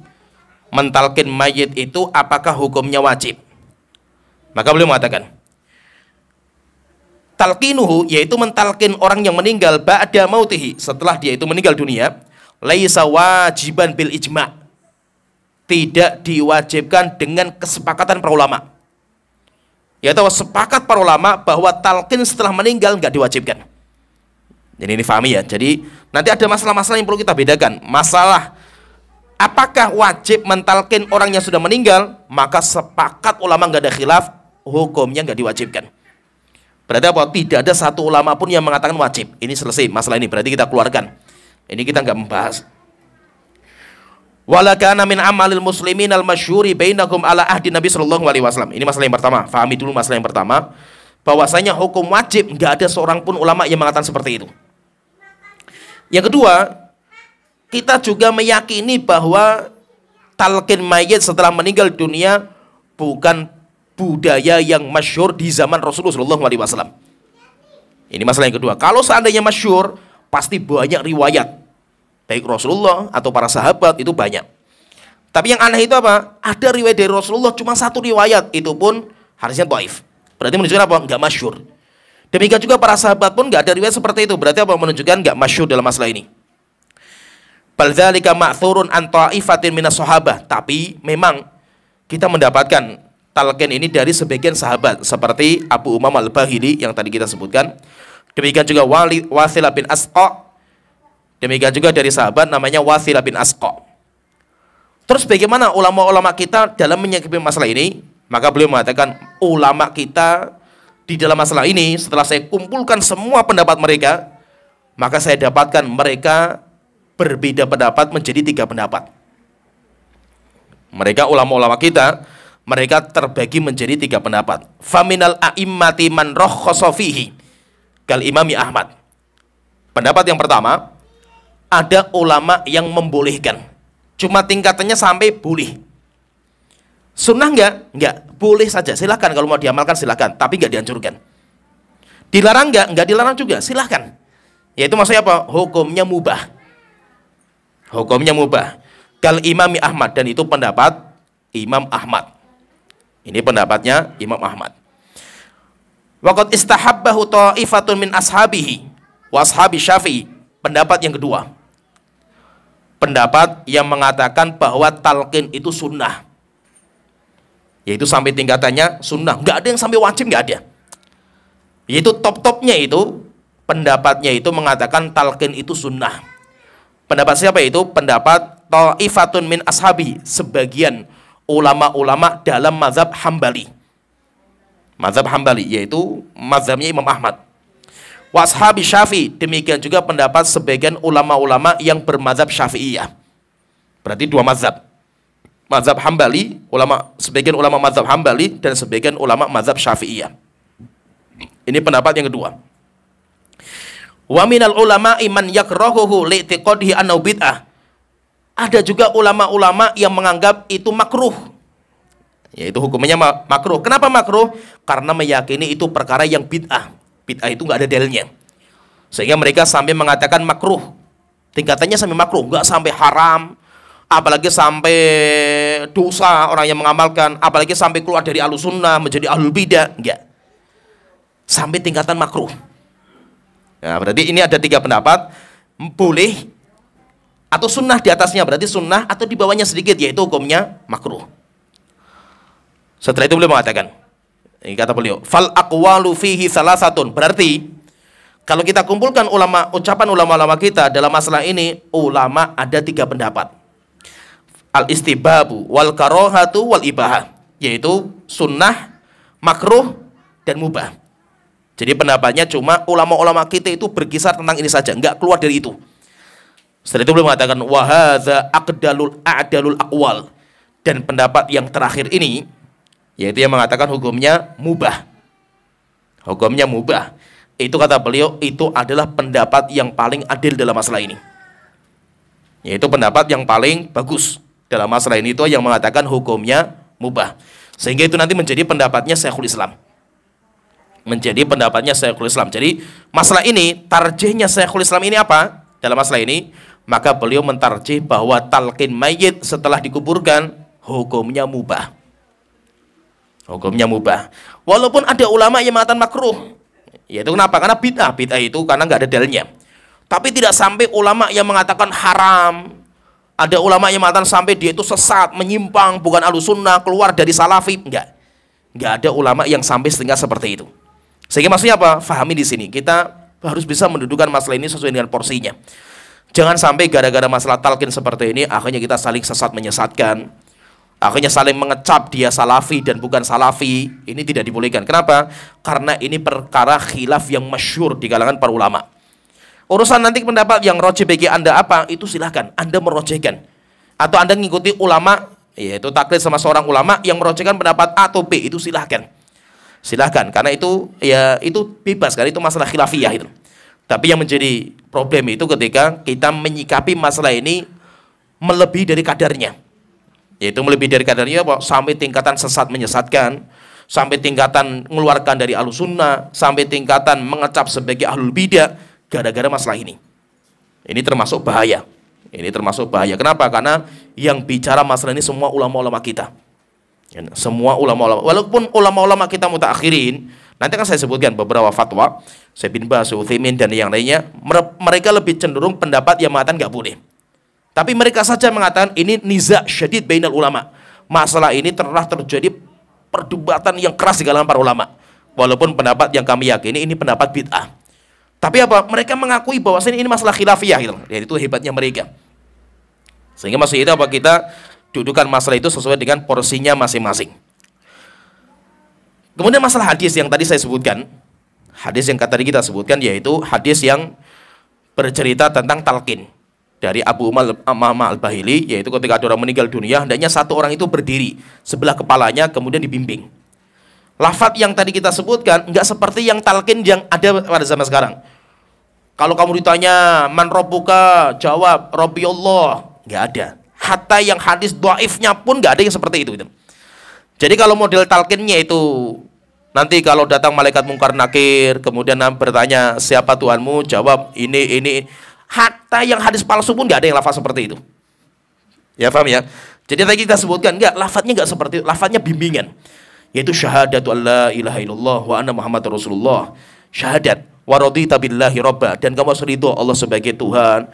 mentalqin mayit itu, apakah hukumnya wajib? Maka beliau mengatakan, talqinuhu, yaitu mentalqin orang yang meninggal ba'da mautihi, setelah dia itu meninggal dunia, laisa wajiban bil ijma', tidak diwajibkan dengan kesepakatan para ulama. Yaitu sepakat para ulama bahwa talqin setelah meninggal nggak diwajibkan. Jadi ini fahami ya. Jadi nanti ada masalah-masalah yang perlu kita bedakan. Masalah apakah wajib mentalqin orang yang sudah meninggal, maka sepakat ulama nggak ada khilaf, hukumnya nggak diwajibkan. Berarti apa? Tidak ada satu ulama pun yang mengatakan wajib. Ini selesai masalah ini. Berarti kita keluarkan. Ini kita nggak membahas. Wala kana min amalil muslimin al-masyhuri bainakum ala ahdi Nabi sallallahu alaihi wasallam. Ini masalah yang pertama. Fahami dulu masalah yang pertama, bahwasanya hukum wajib enggak ada seorang pun ulama yang mengatakan seperti itu. Yang kedua, kita juga meyakini bahwa talqin mayit setelah meninggal dunia bukan budaya yang masyhur di zaman Rasulullah sallallahu alaihi wasallam. Ini masalah yang kedua. Kalau seandainya masyhur, pasti banyak riwayat. Baik Rasulullah atau para sahabat itu banyak. Tapi yang aneh itu apa? Ada riwayat dari Rasulullah cuma satu riwayat, itu pun hadisnya dhaif. Berarti menunjukkan apa? Enggak masyhur. Demikian juga para sahabat pun enggak ada riwayat seperti itu. Berarti apa? Menunjukkan enggak masyhur dalam masalah ini. Bal dzalika ma'thurun an ta'ifatin minas sahabah. Tapi memang kita mendapatkan talqin ini dari sebagian sahabat seperti Abu Umamah Al-Bahili yang tadi kita sebutkan. Demikian juga Wathilah bin Asqa. Demikian juga dari sahabat namanya Wathilah bin Asqa. Terus bagaimana ulama-ulama kita dalam menyikapi masalah ini? Maka beliau mengatakan, ulama kita di dalam masalah ini, setelah saya kumpulkan semua pendapat mereka, maka saya dapatkan mereka berbeda pendapat menjadi 3 pendapat. Mereka ulama-ulama kita, mereka terbagi menjadi 3 pendapat. Faminal a'immati man rakhkhasa fihi kal Imami Ahmad. Pendapat yang pertama, ada ulama yang membolehkan, cuma tingkatannya sampai boleh. Sunnah enggak? Enggak, boleh saja, silahkan kalau mau diamalkan silahkan, tapi enggak dianjurkan. Dilarang enggak? Enggak dilarang juga, silahkan. Yaitu maksudnya apa? Hukumnya mubah. Hukumnya mubah. Kal Imami Ahmad, dan itu pendapat Imam Ahmad. Ini pendapatnya Imam Ahmad. Waqad istahabbahu ta'ifatun min ashabihi wa ashabi Syafi'i. Pendapat yang kedua, pendapat yang mengatakan bahwa talqin itu sunnah, yaitu sampai tingkatannya sunnah, nggak ada yang sampai wajib, nggak ada. Yaitu top-topnya itu pendapatnya itu mengatakan talqin itu sunnah. Pendapat siapa itu? Pendapat ta'ifatun min ashabi, sebagian ulama-ulama dalam mazhab Hambali. Mazhab Hambali yaitu mazhabnya Imam Ahmad. Washabi Syafi'i, demikian juga pendapat sebagian ulama-ulama yang bermazhab Syafi'iyah. Berarti dua mazhab. Mazhab Hambali, sebagian ulama mazhab Hambali dan sebagian ulama mazhab Syafi'iyah. Ini pendapat yang kedua. Wa minal ulama'i man yakrahuhu li'tiqadihi annahu bid'ah. Ada juga ulama-ulama yang menganggap itu makruh. Yaitu hukumnya makruh. Kenapa makruh? Karena meyakini itu perkara yang bid'ah. Bid'ah itu nggak ada dalilnya, sehingga mereka sampai mengatakan makruh. Tingkatannya sampai makruh, nggak sampai haram, apalagi sampai dosa orang yang mengamalkan, apalagi sampai keluar dari ahlus sunnah menjadi ahlul bidah, enggak. Sampai tingkatan makruh. Nah, berarti ini ada tiga pendapat, boleh atau sunnah di atasnya, berarti sunnah, atau di bawahnya sedikit, yaitu hukumnya makruh. Setelah itu beliau mengatakan, ini kata beliau, fal aqwalu fihi salasatun. Berarti kalau kita kumpulkan ucapan ulama-ulama kita dalam masalah ini, ulama ada tiga pendapat. Al istibabu wal karohatu wal ibahah, yaitu sunnah, makruh, dan mubah. Jadi pendapatnya cuma ulama-ulama kita itu berkisar tentang ini saja, enggak keluar dari itu. Setelah itu beliau mengatakan wa hadza a'dalul aqwal, dan pendapat yang terakhir ini yaitu yang mengatakan hukumnya mubah. Hukumnya mubah. Itu kata beliau, itu adalah pendapat yang paling adil dalam masalah ini. Yaitu pendapat yang paling bagus dalam masalah ini, itu yang mengatakan hukumnya mubah. Sehingga itu nanti menjadi pendapatnya Syekhul Islam. Menjadi pendapatnya Syekhul Islam. Jadi masalah ini, tarjihnya Syekhul Islam ini apa? Dalam masalah ini, maka beliau mentarjih bahwa talqin mayit setelah dikuburkan hukumnya mubah. Hukumnya mubah. Walaupun ada ulama yang mengatakan makruh. Yaitu kenapa? Karena bid'ah. Bid'ah itu karena nggak ada dalilnya. Tapi tidak sampai ulama yang mengatakan haram. Ada ulama yang mengatakan sampai dia itu sesat, menyimpang, bukan ahlus sunnah, keluar dari salafi. Enggak. Enggak ada ulama yang sampai setengah seperti itu. Sehingga maksudnya apa? Fahami di sini. Kita harus bisa mendudukan masalah ini sesuai dengan porsinya. Jangan sampai gara-gara masalah talqin seperti ini akhirnya kita saling sesat menyesatkan. Akhirnya saling mengecap dia salafi dan bukan salafi. Ini tidak dibolehkan. Kenapa? Karena ini perkara khilaf yang masyhur di kalangan para ulama. Urusan nanti pendapat yang rojih bagi Anda apa, itu silahkan Anda merojihkan. Atau Anda mengikuti ulama, yaitu taklid sama seorang ulama yang merojihkan pendapat A atau B, itu silahkan. Silahkan, karena itu ya itu bebas, karena itu masalah khilafiyah itu. Tapi yang menjadi problem itu ketika kita menyikapi masalah ini melebihi dari kadarnya. Yaitu melebihi dari kadarnya sampai tingkatan sesat menyesatkan, sampai tingkatan mengeluarkan dari ahlus sunnah, sampai tingkatan mengecap sebagai ahlul bidah gara-gara masalah ini. Ini termasuk bahaya. Ini termasuk bahaya. Kenapa? Karena yang bicara masalah ini semua ulama-ulama kita. Semua ulama-ulama. Walaupun ulama-ulama kita mutaakhirin, nanti kan saya sebutkan beberapa fatwa, Syekh bin Baz, Utsaimin dan yang lainnya, mereka lebih cenderung pendapat yang mengatakan nggak boleh. Tapi mereka saja mengatakan ini niza' syadid bainal ulama. Masalah ini telah terjadi perdebatan yang keras di kalangan para ulama. Walaupun pendapat yang kami yakini ini pendapat bid'ah. Tapi apa? Mereka mengakui bahwa ini masalah khilafiyah gitu. Dan itu hebatnya mereka. Sehingga maksud itu apa? Kita dudukan masalah itu sesuai dengan porsinya masing-masing. Kemudian masalah hadis yang tadi saya sebutkan. Hadis yang tadi kita sebutkan yaitu hadis yang bercerita tentang talqin. Dari Abu Umamah al-Bahili, yaitu ketika ada orang meninggal dunia, hendaknya satu orang itu berdiri sebelah kepalanya kemudian dibimbing. Lafadz yang tadi kita sebutkan enggak seperti yang talqin yang ada pada zaman sekarang. Kalau kamu ditanya man rabbuka, jawab Rabbi Allah, enggak ada. Hatta yang hadis dhaifnya pun enggak ada yang seperti itu. Jadi kalau model talqinnya itu nanti kalau datang malaikat mungkar nakir kemudian bertanya siapa Tuhanmu, jawab ini. Hatta yang hadis palsu pun nggak ada yang lafaz seperti itu. Ya paham ya? Jadi tadi kita sebutkan lafadznya nggak seperti itu, lafadznya bimbingan. Yaitu syahadatu alla ilaha illallah wa anna muhammadar rasulullah. Syahadat wa radita billahi robba, dan kamu harus ridho Allah sebagai Tuhan,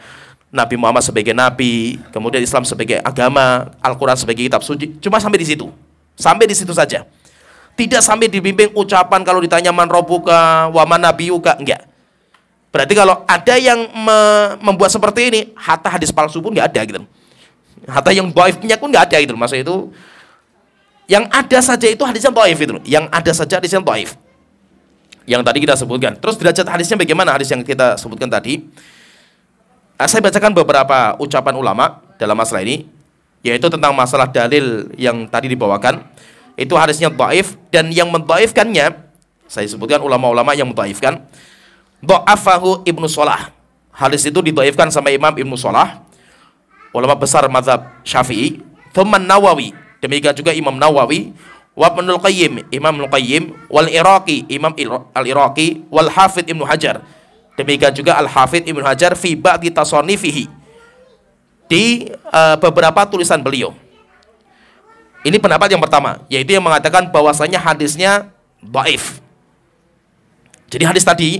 Nabi Muhammad sebagai nabi, kemudian Islam sebagai agama, Al-Qur'an sebagai kitab suci. Cuma sampai di situ. Sampai di situ saja. Tidak sampai dibimbing ucapan kalau ditanya man rabbuka wa man nabiyuka, enggak. Berarti kalau ada yang membuat seperti ini, hatta hadis palsu pun nggak ada gitu. Hatta yang dhaifnya pun nggak ada gitu. Maksud itu yang ada saja itu hadisnya dhaif itu. Yang ada saja hadisnya dhaif. Yang tadi kita sebutkan. Terus derajat hadisnya bagaimana hadis yang kita sebutkan tadi? Saya bacakan beberapa ucapan ulama dalam masalah ini, yaitu tentang masalah dalil yang tadi dibawakan. Itu hadisnya dhaif, dan yang mendhaifkannya, saya sebutkan ulama-ulama yang mendhaifkan. Dha'afahu Ibnu Shalah. Hadis itu didhaifkan sama Imam Ibnu Shalah, ulama besar mazhab Syafi'i. Thumma Nawawi, demikian juga Imam Nawawi, wa Ibnul Qayyim, Imam Ibnu Qayyim, wal Iraqi, Imam Al-Iraqi, wal Hafidz Ibnu Hajar, demikian juga Al-Hafidz Ibnu Hajar fi ba'di tasanifihi, di beberapa tulisan beliau. Ini pendapat yang pertama, yaitu yang mengatakan bahwasanya hadisnya dhaif. Jadi hadis tadi,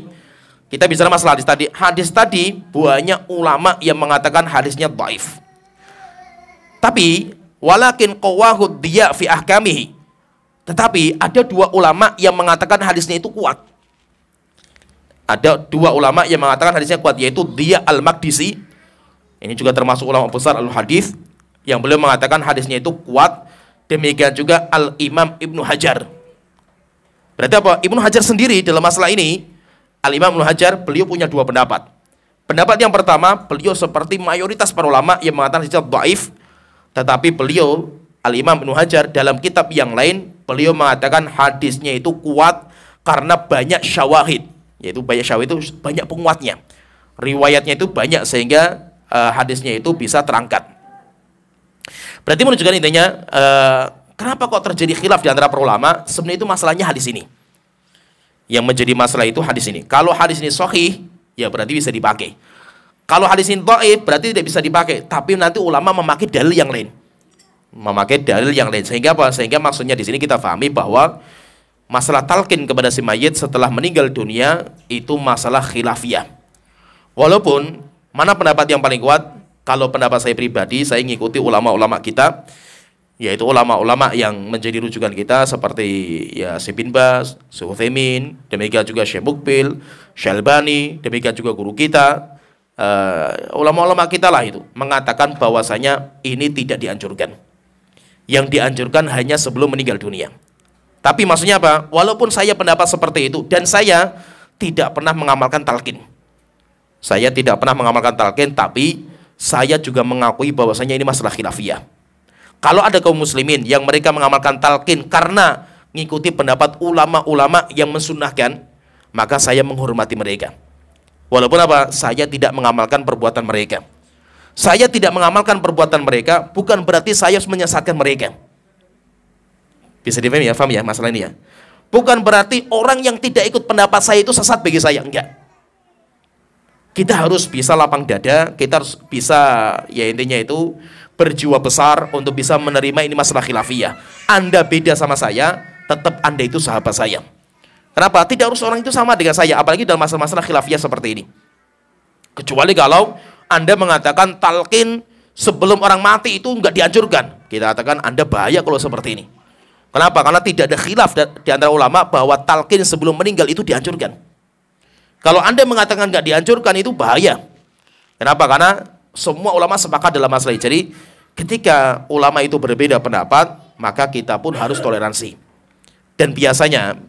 kita bicara masalah hadis tadi. Hadis tadi banyak ulama yang mengatakan hadisnya dhaif. Tapi walakin qawahud diya fi ahkamihi. Tetapi ada dua ulama yang mengatakan hadisnya itu kuat. Ada dua ulama yang mengatakan hadisnya kuat, yaitu Diya al-Maqdisi. Ini juga termasuk ulama besar al-hadis, yang beliau mengatakan hadisnya itu kuat. Demikian juga Al-Imam Ibnu Hajar. Berarti apa? Ibnu Hajar sendiri dalam masalah ini, Al-Imam Ibnu Hajar, beliau punya dua pendapat. Pendapat yang pertama, beliau seperti mayoritas para ulama yang mengatakan hadisnya dhaif. Tetapi beliau, Al-Imam Ibnu Hajar, dalam kitab yang lain, beliau mengatakan hadisnya itu kuat karena banyak syawahid. Yaitu banyak syawahid itu banyak penguatnya. Riwayatnya itu banyak sehingga hadisnya itu bisa terangkat. Berarti menunjukkan intinya, kenapa kok terjadi khilaf di antara para ulama? Sebenarnya itu masalahnya hadis ini. Yang menjadi masalah itu hadis ini. Kalau hadis ini sahih, ya berarti bisa dipakai. Kalau hadis ini dhaif, berarti tidak bisa dipakai. Tapi nanti ulama memakai dalil yang lain. Memakai dalil yang lain. Sehingga apa? Sehingga maksudnya di sini kita pahami bahwa masalah talqin kepada si mayit setelah meninggal dunia itu masalah khilafiyah. Walaupun mana pendapat yang paling kuat? Kalau pendapat saya pribadi, saya ngikuti ulama-ulama kita, yaitu ulama-ulama yang menjadi rujukan kita seperti ya Syekh bin Baz, Syekh Utsaimin, demikian juga Syekh Mukbil, Syekh Albani, demikian juga guru kita, ulama-ulama kita lah itu mengatakan bahwasanya ini tidak dianjurkan. Yang dianjurkan hanya sebelum meninggal dunia. Tapi maksudnya apa? Walaupun saya pendapat seperti itu dan saya tidak pernah mengamalkan talqin. Saya tidak pernah mengamalkan talqin, tapi saya juga mengakui bahwasanya ini masalah khilafiyah. Kalau ada kaum muslimin yang mereka mengamalkan talqin karena mengikuti pendapat ulama-ulama yang mensunnahkan, maka saya menghormati mereka. Walaupun apa? Saya tidak mengamalkan perbuatan mereka. Saya tidak mengamalkan perbuatan mereka bukan berarti saya harus menyesatkan mereka. Bisa difahami ya? Faham ya masalah ini ya? Bukan berarti orang yang tidak ikut pendapat saya itu sesat bagi saya. Enggak. Kita harus bisa lapang dada, kita harus bisa, ya intinya itu berjiwa besar untuk bisa menerima ini masalah khilafiyah. Anda beda sama saya, tetap Anda itu sahabat saya. Kenapa? Tidak harus orang itu sama dengan saya, apalagi dalam masalah-masalah khilafiyah seperti ini. Kecuali kalau Anda mengatakan talqin sebelum orang mati itu enggak dianjurkan. Kita katakan Anda bahaya kalau seperti ini. Kenapa? Karena tidak ada khilaf di antara ulama bahwa talqin sebelum meninggal itu dianjurkan. Kalau Anda mengatakan nggak dianjurkan, itu bahaya. Kenapa? Karena semua ulama sepakat dalam masalah ini. Jadi ketika ulama itu berbeda pendapat, maka kita pun harus toleransi. Dan biasanya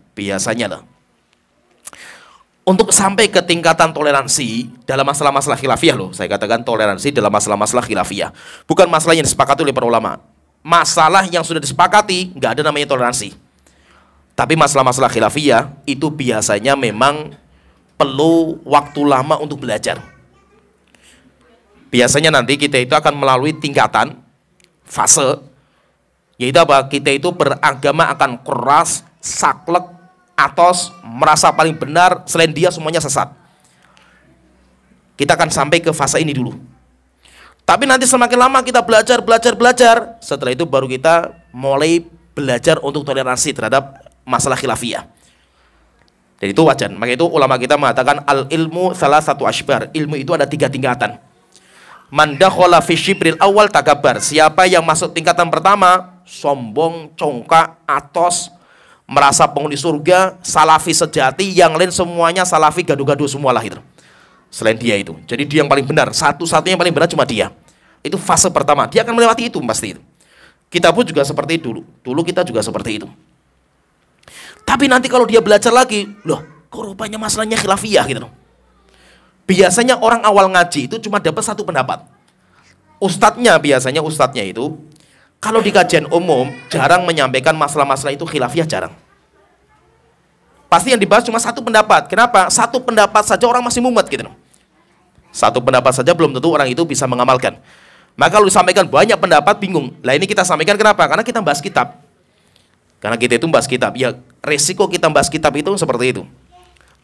lah, untuk sampai ke tingkatan toleransi dalam masalah-masalah khilafiyah loh, saya katakan toleransi dalam masalah-masalah khilafiyah, bukan masalah yang disepakati oleh para ulama. Masalah yang sudah disepakati nggak ada namanya toleransi. Tapi masalah-masalah khilafiyah itu biasanya memang perlu waktu lama untuk belajar. Biasanya nanti kita itu akan melalui tingkatan fase, yaitu apa? Kita itu beragama akan keras, saklek, atos, merasa paling benar, selain dia semuanya sesat. Kita akan sampai ke fase ini dulu. Tapi nanti semakin lama kita belajar, setelah itu baru kita mulai belajar untuk toleransi terhadap masalah khilafiyah. Jadi itu wajar. Maka itu ulama kita mengatakan al ilmu salah satu ashbar. Ilmu itu ada 3 tingkatan. Man dakhala fi syibril awal takabbar. Siapa yang masuk tingkatan pertama, sombong, congkak, atos, merasa penghuni surga, salafi sejati, yang lain semuanya salafi gaduh-gaduh semualah itu. selain dia itu. Jadi dia yang paling benar, satu-satunya yang paling benar cuma dia. Itu fase pertama, dia akan melewati itu pasti itu. Kita pun juga seperti itu dulu kita juga seperti itu. Tapi nanti kalau dia belajar lagi, loh kok rupanya masalahnya khilafiyah gitu loh. Biasanya orang awal ngaji itu cuma dapat satu pendapat. Biasanya ustadznya itu kalau di kajian umum jarang menyampaikan masalah-masalah itu khilafiyah, jarang. Pasti yang dibahas cuma satu pendapat. Kenapa? Satu pendapat saja orang masih mumet gitu loh. Satu pendapat saja belum tentu orang itu bisa mengamalkan. Maka kalau disampaikan banyak pendapat bingung. Lah ini kita sampaikan kenapa? Karena kita bahas kitab. Karena kita itu bahas kitab. Ya resiko kita bahas kitab itu seperti itu.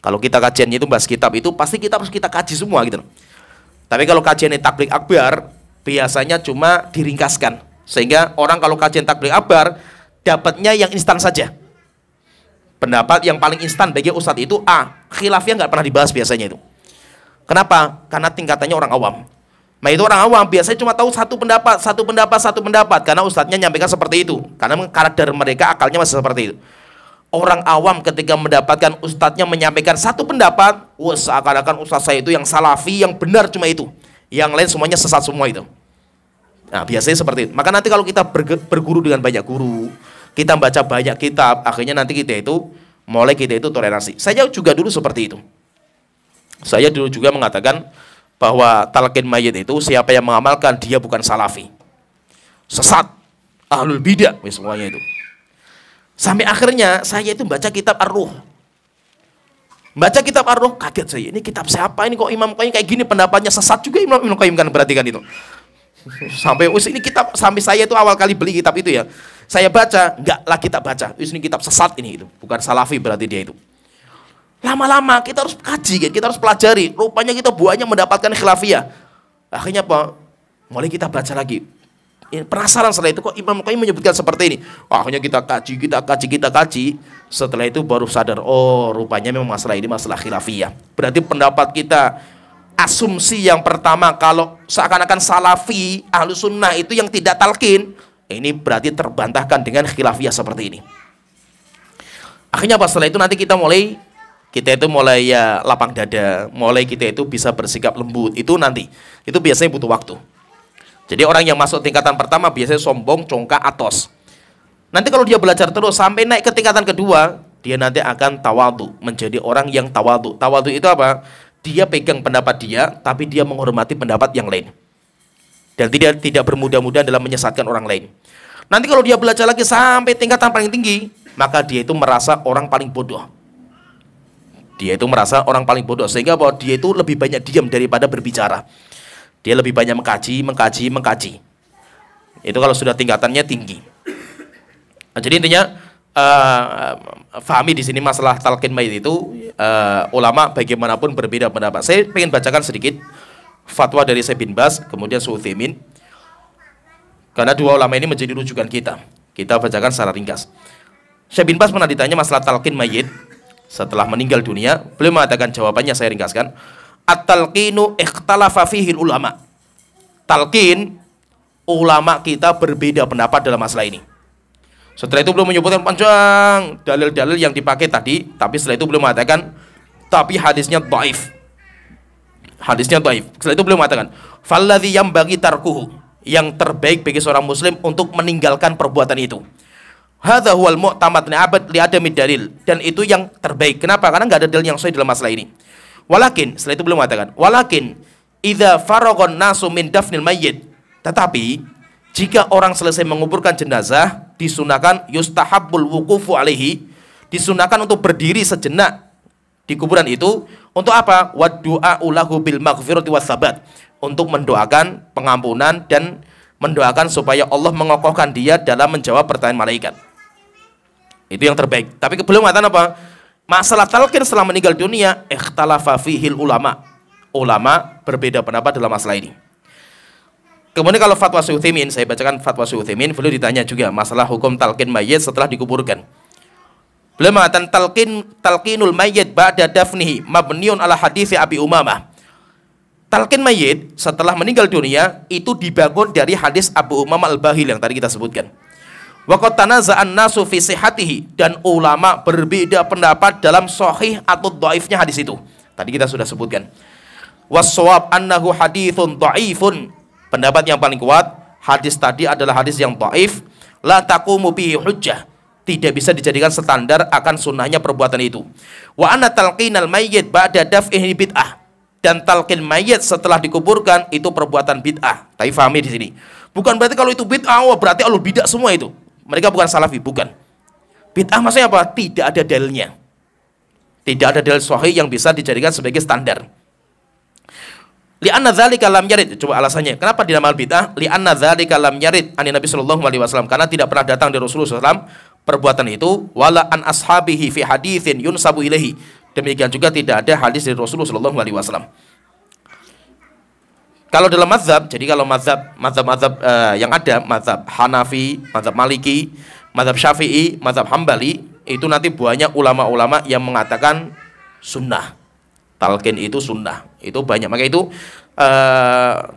Kalau kita kajiannya itu bahas kitab itu pasti kita harus kita kaji semua gitu. Tapi kalau kajiannya taklik akbar biasanya cuma diringkaskan. Sehingga orang kalau kajian taklik akbar dapatnya yang instan saja. Pendapat yang paling instan bagi ustadz itu khilafiyah nggak pernah dibahas biasanya itu. Kenapa? Karena tingkatannya orang awam. Nah itu orang awam biasanya cuma tahu satu pendapat karena ustadznya nyampaikan seperti itu. Karena karakter mereka akalnya masih seperti itu. Orang awam ketika mendapatkan ustadznya menyampaikan satu pendapat, seakan-akan ustadz saya itu yang salafi, yang benar cuma itu. Yang lain semuanya sesat semua itu. Nah biasanya seperti itu. Maka nanti kalau kita berguru dengan banyak guru, kita baca banyak kitab, akhirnya nanti kita itu toleransi. Saya juga dulu seperti itu. Saya dulu juga mengatakan bahwa talqin mayit itu siapa yang mengamalkan dia bukan salafi, sesat, ahlul bidah, semuanya itu. Sampai akhirnya saya itu baca kitab Ar-Ruh. Baca kitab Ar-Ruh, kaget saya. Ini kitab siapa ini kok Imam Qayyim kayak gini pendapatnya, sesat juga Imam Qayyim kan, perhatikan itu. Sampai ini kitab, sampai saya itu awal kali beli kitab itu ya. Saya baca, enggak lagi tak baca. Ini kitab sesat ini itu, bukan salafi berarti dia itu. Lama-lama kita harus kaji, kita harus pelajari. Rupanya kita banyak mendapatkan khilafiyah. Akhirnya apa? Mulai kita baca lagi. Penasaran setelah itu kok Imam Qayyim menyebutkan seperti ini. Akhirnya kita kaji. Setelah itu baru sadar, oh rupanya memang masalah ini masalah khilafiyah. Berarti pendapat kita, asumsi yang pertama kalau seakan-akan salafi, ahlu sunnah itu yang tidak talqin, ini berarti terbantahkan dengan khilafiyah seperti ini. Akhirnya apa? Setelah itu nanti kita mulai ya lapang dada, mulai kita itu bisa bersikap lembut. Itu nanti, itu biasanya butuh waktu. Jadi orang yang masuk tingkatan pertama biasanya sombong, congkak, atos. Nanti kalau dia belajar terus sampai naik ke tingkatan kedua, dia nanti akan tawadu, menjadi orang yang tawadu. Tawadu itu apa? Dia pegang pendapat dia, tapi dia menghormati pendapat yang lain. Dan tidak bermudah-mudahan dalam menyesatkan orang lain. Nanti kalau dia belajar lagi sampai tingkatan paling tinggi, maka dia itu merasa orang paling bodoh. Dia itu merasa orang paling bodoh, sehingga bahwa dia itu lebih banyak diam daripada berbicara. Dia lebih banyak mengkaji. Itu kalau sudah tingkatannya tinggi. Nah, jadi intinya fahami di sini masalah talqin mayit itu ulama bagaimanapun berbeda pendapat. Saya ingin bacakan sedikit fatwa dari Syekh bin Baz, kemudian Syekh Utsaimin. Karena dua ulama ini menjadi rujukan kita. Kita bacakan secara ringkas. Syekh bin Baz pernah ditanya masalah talqin mayit setelah meninggal dunia, beliau mengatakan jawabannya saya ringkaskan. At-talqinu ikhtalafa fihi ulama. Talqin, ulama kita berbeda pendapat dalam masalah ini. Setelah itu beliau menyebutkan panjang dalil-dalil yang dipakai tadi, tapi setelah itu beliau mengatakan tapi hadisnya dhaif. Hadisnya dhaif. Setelah itu beliau mengatakan falladzi yambaghi tarkuhu, yang terbaik bagi seorang muslim untuk meninggalkan perbuatan itu. Hadza huwal mu'tamad li adami dalil, dan itu yang terbaik. Kenapa? Karena enggak ada dalil yang sahih dalam masalah ini. Walakin, setelah itu beliau mengatakan, walakin idza faragon nasu min dafnil mayyit, tetapi jika orang selesai menguburkan jenazah, disunahkan yustahabbul wuqufu alaihi, disunahkan untuk berdiri sejenak di kuburan itu. Untuk apa? Wad du'a'u lahu bil maghfirati was sabat, untuk mendoakan pengampunan dan mendoakan supaya Allah mengokohkan dia dalam menjawab pertanyaan malaikat. Itu yang terbaik. Tapi belum mengatakan apa? Masalah talqin setelah meninggal dunia, ikhtalafa fihil ulama. Ulama berbeda pendapat dalam masalah ini. Kemudian kalau fatwa Syekh Utsaimin, saya bacakan fatwa Syekh Utsaimin, beliau ditanya juga masalah hukum talqin mayit setelah dikuburkan. Beliau mengatakan talqinul mayit ba'da dafnihi mabniun ala hadits Abi Umamah. Talqin mayit setelah meninggal dunia itu dibangun dari hadis Abu Umamah Al-Bahili yang tadi kita sebutkan. Wa qad tanaza'an nasu fi sihhatihi, dan ulama berbeda pendapat dalam sahih atau dhaifnya hadis itu. Tadi kita sudah sebutkan. Was-shawab annahu haditsun dhaifun. Pendapat yang paling kuat, hadis tadi adalah hadis yang dhaif, la taqumu bihi hujjah. Tidak bisa dijadikan standar akan sunnahnya perbuatan itu. Wa anna talqinal mayyit ba'da daf'ihi bid'ah. Dan talqin mayit setelah dikuburkan itu perbuatan bid'ah. Tapi fahami di sini. Bukan berarti kalau itu bid'ah, berarti alul bid'ah semua itu. Mereka bukan salafi, bukan. Bid'ah maksudnya apa? Tidak ada dalilnya. Tidak ada dalil sahih yang bisa dijadikan sebagai standar. Li'anna dzalika lam yarid. Coba alasannya. Kenapa dinamakan bid'ah? Li'anna dzalika lam yarid ani Nabi sallallahu alaihi wasallam. Karena tidak pernah datang dari Rasulullah SAW perbuatan itu, wala an ashabihi fi haditsin yunsabu ilaihi. Demikian juga tidak ada hadis dari Rasulullah sallallahu alaihi wasallam. Kalau dalam mazhab, jadi kalau mazhab yang ada, mazhab Hanafi, mazhab Maliki, mazhab Syafi'i, mazhab Hambali, itu nanti banyak ulama-ulama yang mengatakan sunnah. Talqin itu sunnah. Itu banyak. Maka itu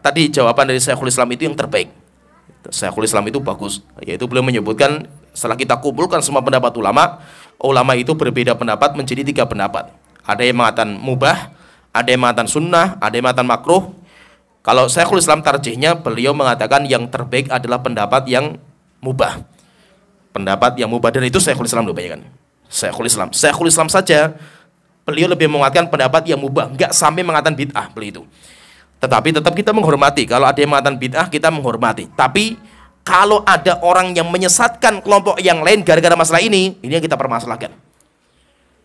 tadi jawaban dari Syekhul Islam itu yang terbaik. Syekhul Islam itu bagus. Yaitu beliau menyebutkan setelah kita kumpulkan semua pendapat ulama, ulama itu berbeda pendapat menjadi 3 pendapat. Ada yang mengatakan mubah, ada yang mengatakan sunnah, ada yang mengatakan makruh. Kalau Syekhul Islam tarjihnya, beliau mengatakan yang terbaik adalah pendapat yang mubah. Pendapat yang mubah, dan itu Syekhul Islam, loh, bayangkan. Syekhul Islam saja beliau lebih menguatkan pendapat yang mubah, enggak sampai mengatakan bid'ah beliau itu. Tetapi tetap kita menghormati. Kalau ada yang mengatakan bid'ah, kita menghormati. Tapi kalau ada orang yang menyesatkan kelompok yang lain gara-gara masalah ini yang kita permasalahkan.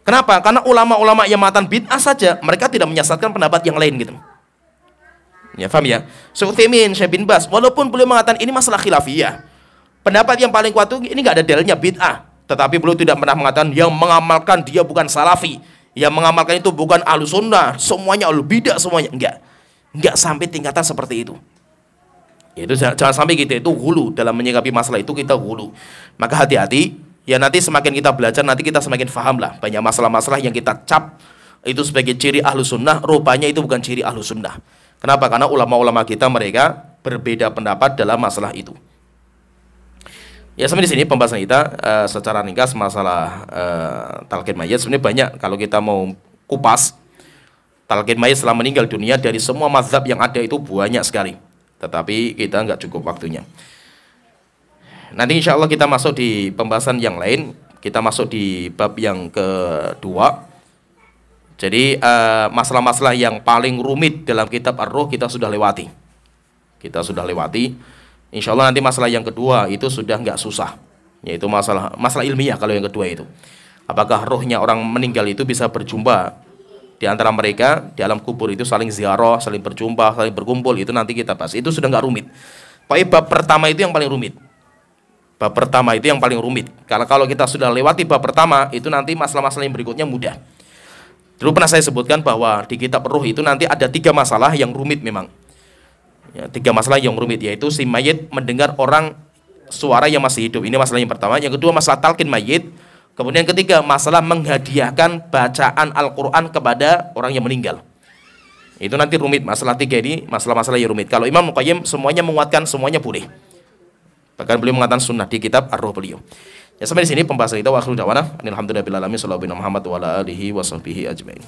Kenapa? Karena ulama-ulama yang mengatakan bid'ah saja, mereka tidak menyesatkan pendapat yang lain gitu. Ya, paham ya? Syekh Utsaimin, Syekh bin Baz, walaupun beliau mengatakan ini masalah khilafiyah, pendapat yang paling kuat itu ini nggak ada dalilnya bid'ah, tetapi beliau tidak pernah mengatakan yang mengamalkan dia bukan salafi, yang mengamalkan itu bukan ahlus sunnah, semuanya ahlul bidah semuanya. Enggak sampai tingkatan seperti itu. Itu jangan sampai kita itu hulu dalam menyikapi masalah itu, kita hulu. Maka hati-hati, ya nanti semakin kita belajar, nanti kita semakin faham lah. Banyak masalah-masalah yang kita cap itu sebagai ciri ahlus sunnah, rupanya itu bukan ciri ahlus sunnah. Kenapa? Karena ulama-ulama kita mereka berbeda pendapat dalam masalah itu. Ya, sampai di sini pembahasan kita secara ringkas masalah talqin mayit. Sebenarnya banyak kalau kita mau kupas. Talqin mayit setelah meninggal dunia dari semua mazhab yang ada itu banyak sekali. Tetapi kita nggak cukup waktunya. Nanti insya Allah kita masuk di pembahasan yang lain. Kita masuk di bab yang kedua. Jadi masalah-masalah yang paling rumit dalam kitab Ar-Ruh kita sudah lewati. Insya Allah nanti masalah yang kedua itu sudah nggak susah. Yaitu masalah ilmiah kalau yang kedua itu. Apakah rohnya orang meninggal itu bisa berjumpa di antara mereka di alam kubur itu, saling ziarah, saling berjumpa, saling berkumpul, itu nanti kita bahas. Itu sudah nggak rumit. Pokoknya bab pertama itu yang paling rumit. Karena kalau kita sudah lewati bab pertama, itu nanti masalah-masalah yang berikutnya mudah. Dulu pernah saya sebutkan bahwa di kitab Ruh itu nanti ada 3 masalah yang rumit memang. Ya, 3 masalah yang rumit, yaitu si mayit mendengar orang suara yang masih hidup. Ini masalah yang pertama. Yang kedua masalah talqin mayit. Kemudian ketiga, masalah menghadiahkan bacaan Al-Quran kepada orang yang meninggal. Itu nanti rumit. Masalah 3 ini, masalah-masalah yang rumit. Kalau Imam Muqayyim semuanya menguatkan, semuanya boleh. Bahkan beliau mengatakan sunnah di kitab Ar-Ruh beliau. Ya, sampai di sini pembahasan kita. Wa akhiru da'wana alhamdulillahirabbil alamin. Sallallahu alaihi Muhammad wa ala alihi wa sahbihi ajmain.